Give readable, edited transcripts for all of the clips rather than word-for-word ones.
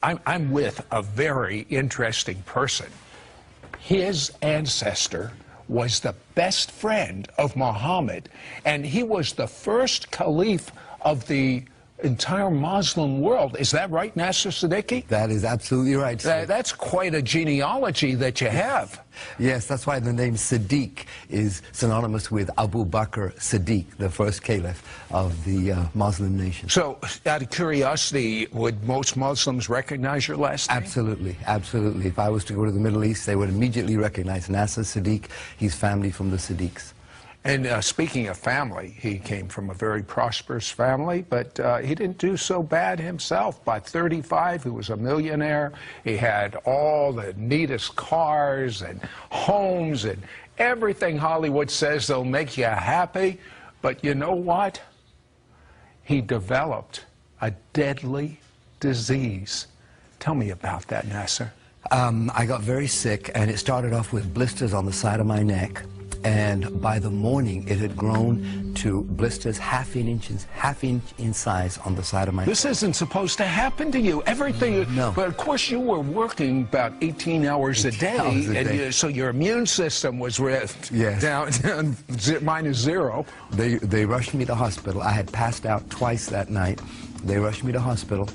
I'm with a very interesting person. His ancestor was the best friend of Muhammad, and he was the first caliph of the entire Muslim world. Is that right, Nasir Siddiki? That is absolutely right. That's quite a genealogy that you have. Yes, that's why the name Siddiq is synonymous with Abu Bakr Siddiq, the first caliph of the Muslim nation. So, out of curiosity, would most Muslims recognize your last name? Absolutely, absolutely. If I was to go to the Middle East, they would immediately recognize Nasir Siddiq. He's family from the Siddiqs. And speaking of family, he came from a very prosperous family, but he didn't do so bad himself. By 35, he was a millionaire. He had all the neatest cars and homes and everything Hollywood says they'll make you happy. But you know what? He developed a deadly disease. Tell me about that, Nasir. I got very sick, and it started off with blisters on the side of my neck. And by the morning, it had grown to blisters half inch in size on the side of my neck. This isn't supposed to happen to you. Everything. No. But of course, you were working about 18 hours a day, so your immune system was down -0. They rushed me to hospital. I had passed out twice that night. They rushed me to hospital,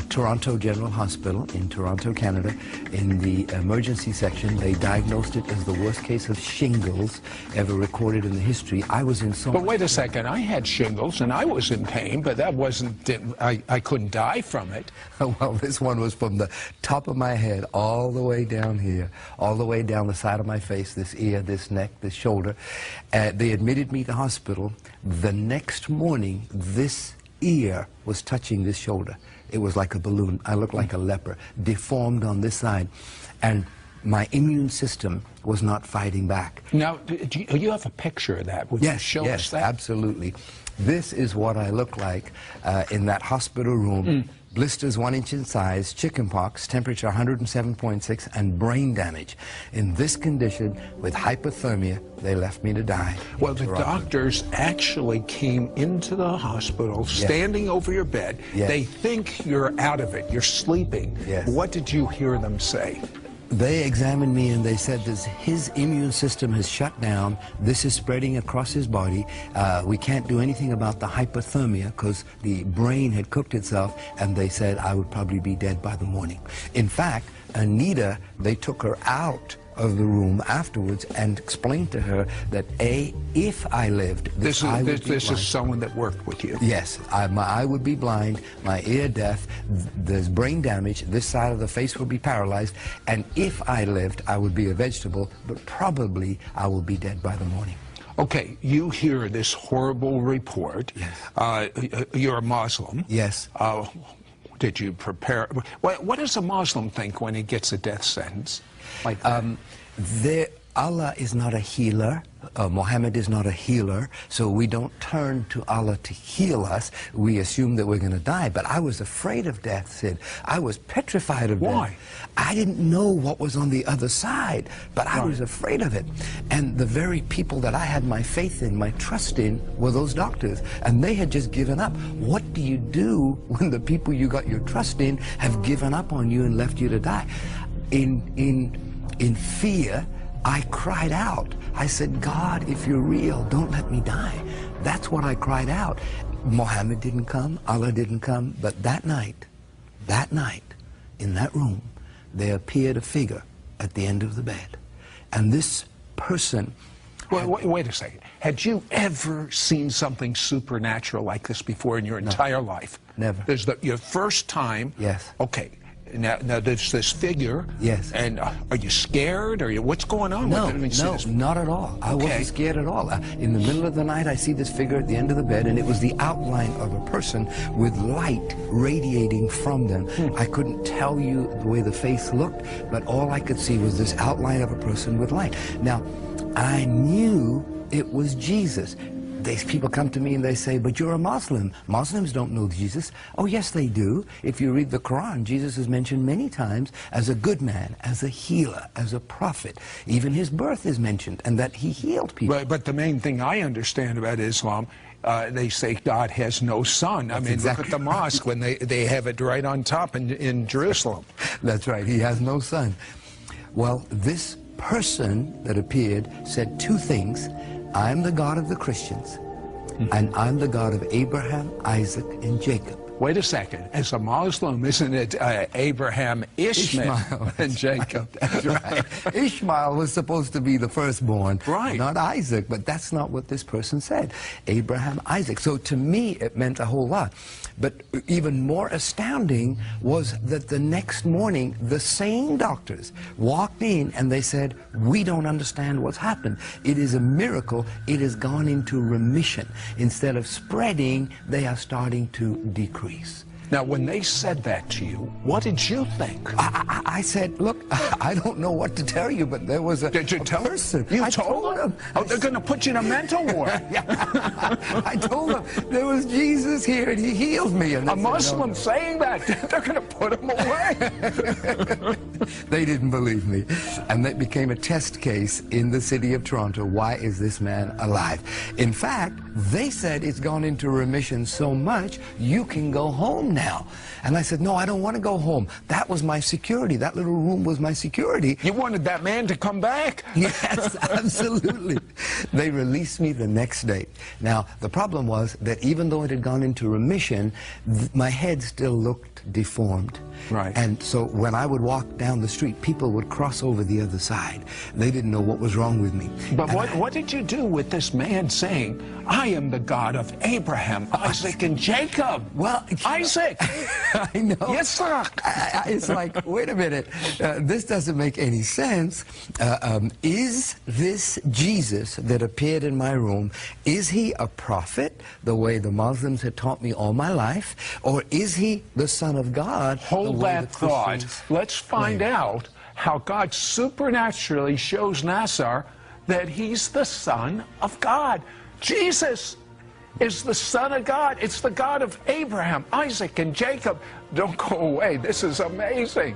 Toronto General Hospital in Toronto, Canada. In the emergency section, they diagnosed it as the worst case of shingles ever recorded in the history. I was in so much... But wait a second, I had shingles and I was in pain, but that wasn't, I couldn't die from it. Well, this one was from the top of my head all the way down here, all the way down the side of my face, this ear, this neck, this shoulder. They admitted me to hospital. The next morning, this ear was touching this shoulder. It was like a balloon. I looked like a leper, deformed on this side. And my immune system was not fighting back. Now, do you have a picture of that? Would you show us that? Yes, absolutely. This is what I look like in that hospital room. Blisters 1 inch in size, chickenpox, temperature 107.6, and brain damage. In this condition, with hypothermia, they left me to die. Well, the doctors actually came into the hospital, standing over your bed. Yes. They think you're out of it, you're sleeping. Yes. What did you hear them say? They examined me and they said that his immune system has shut down. This is spreading across his body. We can't do anything about the hypothermia because the brain had cooked itself, and they said I would probably be dead by the morning. In fact, Anita, they took her out of the room afterwards and explained to her that if I lived, this is someone that worked with you. Yes, my eye would be blind, my ear deaf, there's brain damage, this side of the face would be paralyzed, and if I lived, I would be a vegetable, but probably I will be dead by the morning. Okay, you hear this horrible report. Yes. You're a Muslim. Yes. Did you prepare? What does a Muslim think when he gets a death sentence like that? Allah is not a healer. Muhammad is not a healer, so we don't turn to Allah to heal us. We assume that we're going to die. But I was afraid of death, Sid. I was petrified of death. Why? I didn't know what was on the other side, but I was afraid of it. And the very people that I had my faith in, my trust in, were those doctors. And they had just given up. What do you do when the people you got your trust in have given up on you and left you to die? In fear, I cried out. I said, God, if you're real, don't let me die. That's what I cried out. Muhammad didn't come, Allah didn't come, but that night, in that room, there appeared a figure at the end of the bed. And this person... Well, wait a second. Had you ever seen something supernatural like this before in your entire life? Never. There's your first time? Yes. Okay. Now there's this figure. Yes. And are you scared? What's going on with it? No, not at all. I wasn't scared at all. In the middle of the night, I see this figure at the end of the bed, and it was the outline of a person with light radiating from them. I couldn't tell you the way the face looked, but all I could see was this outline of a person with light. Now, I knew it was Jesus. These people come to me and they say, but you're a Muslim. Muslims don't know Jesus. Oh, yes, they do. If you read the Quran, Jesus is mentioned many times as a good man, as a healer, as a prophet. Even his birth is mentioned, and that he healed people. But the main thing I understand about Islam they say God has no son. I mean, exactly look at the mosque when they have it right on top in Jerusalem. That's right. He has no son. Well, this person that appeared said two things. I'm the God of the Christians, and I'm the God of Abraham, Isaac, and Jacob. Wait a second. As a Muslim, isn't it Abraham, Ishmael, and Jacob? That's right. Ishmael was supposed to be the firstborn, right? Not Isaac, but that's not what this person said. Abraham, Isaac. So to me, it meant a whole lot. But even more astounding was that the next morning, the same doctors walked in and they said, we don't understand what's happened. It is a miracle. It has gone into remission. Instead of spreading, they are starting to decrease. Now, when they said that to you, what did you think? I said, look, I don't know what to tell you, but there was a Did you tell person. You told them? Oh, they're going to put you in a mental ward. I told them there was Jesus here and he healed me. And a Muslim saying that, they're going to put him away. They didn't believe me. And that became a test case in the city of Toronto. Why is this man alive? In fact, they said it's gone into remission so much, you can go home now. And I said, no, I don't want to go home. That was my security. That little room was my security. You wanted that man to come back? Yes, absolutely. They released me the next day. Now, the problem was that even though it had gone into remission, my head still looked deformed. Right. And so when I would walk down the street, people would cross over the other side. They didn't know what was wrong with me. But what did you do with this man saying, I am the God of Abraham, Isaac, and Jacob? Well, Isaac! I know. Yes, sir. It's like, wait a minute, this doesn't make any sense. Is this Jesus that appeared in my room, is he a prophet, the way the Muslims had taught me all my life, or is he the Son of God? Hold that thought. Let's find out how God supernaturally shows Nasir that he's the Son of God. Jesus is the Son of God. It's the God of Abraham, Isaac, and Jacob. Don't go away. This is amazing.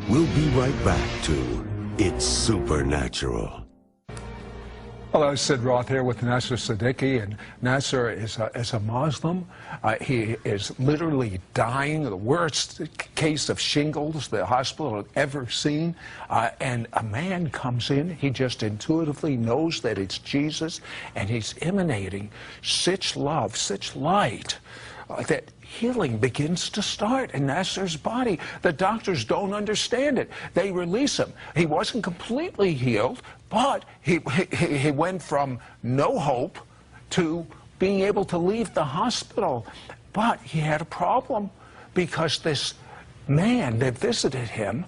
We'll be right back to It's Supernatural. Hello, Sid Roth here with Nasir Siddiki, and Nasir is a Muslim. He is literally dying, the worst case of shingles the hospital had ever seen. And a man comes in, he just intuitively knows that it's Jesus, and he's emanating such love, such light, that healing begins to start in Nasir's body. The doctors don't understand it. They release him. He wasn't completely healed, but he went from no hope to being able to leave the hospital. But he had a problem because this man that visited him,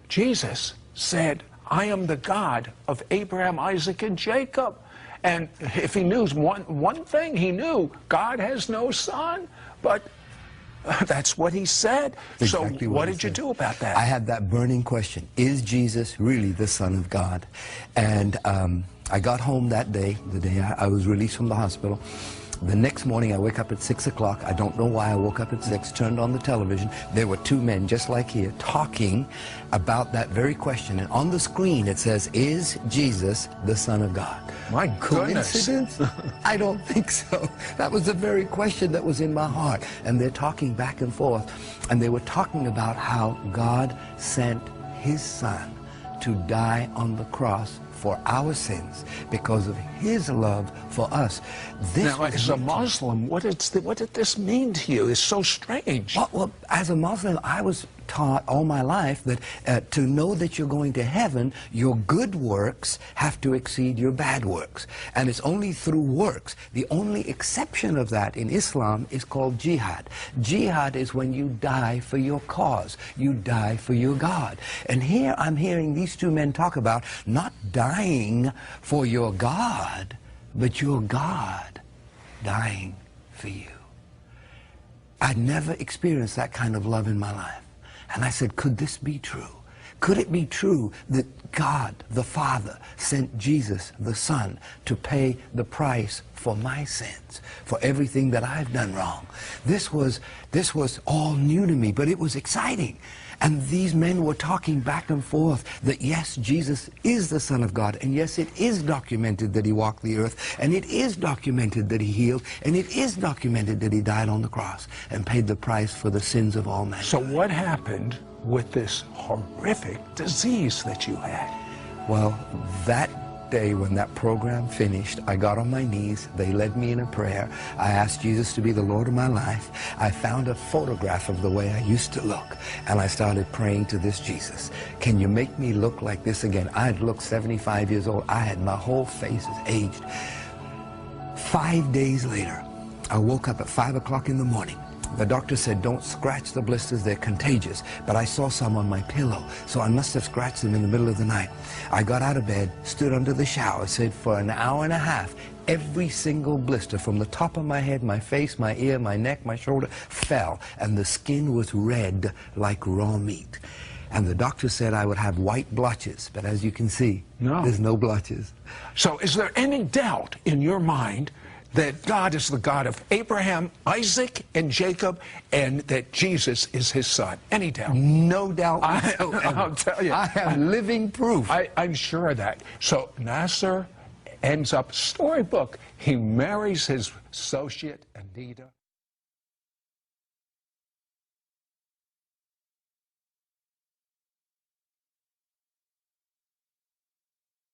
Jesus, said, I am the God of Abraham, Isaac, and Jacob. And if he knew one thing, he knew God has no son. But that's what he said. Exactly so what did you do about that? I had that burning question. Is Jesus really the Son of God? And I got home that day, the day I was released from the hospital. The next morning, I wake up at 6 o'clock. I don't know why I woke up at 6, turned on the television. There were two men, just like here, talking about that very question. And on the screen, it says, is Jesus the Son of God? My goodness. Coincidence? I don't think so. That was the very question that was in my heart. And they're talking back and forth. And they were talking about how God sent his Son to die on the cross for our sins because of his love for us. Now, as a Muslim, what did this mean to you? It's so strange. Well, as a Muslim, I was taught all my life that to know that you're going to heaven, your good works have to exceed your bad works. And it's only through works. The only exception of that in Islam is called jihad. Jihad is when you die for your cause. You die for your God. And here I'm hearing these two men talk about not dying for your God, but your God dying for you. I'd never experienced that kind of love in my life. And I said, could this be true? Could it be true that God, the Father, sent Jesus, the Son, to pay the price for my sins, for everything that I've done wrong? This was all new to me, but it was exciting. And these men were talking back and forth that yes, Jesus is the Son of God, and yes, it is documented that he walked the earth, and it is documented that he healed, and it is documented that he died on the cross and paid the price for the sins of all men. So what happened with this horrific disease that you had? Well, that day when that program finished, I got on my knees. They led me in a prayer. I asked Jesus to be the Lord of my life. I found a photograph of the way I used to look, and I started praying to this Jesus. Can you make me look like this again? I'd looked 75 years old. My whole face is aged. 5 days later, I woke up at 5 o'clock in the morning. The doctor said, don't scratch the blisters, they're contagious. But I saw some on my pillow, so I must have scratched them in the middle of the night. I got out of bed, stood under the shower, said for an hour and a half, every single blister from the top of my head, my face, my ear, my neck, my shoulder, fell. And the skin was red like raw meat. And the doctor said I would have white blotches, but as you can see, there's no blotches. So is there any doubt in your mind that God is the God of Abraham, Isaac, and Jacob, and that Jesus is his son? Any doubt? No doubt whatsoever. I'll tell you. I have living proof. I'm sure of that. So Nasir ends up, storybook, he marries his associate, Anita.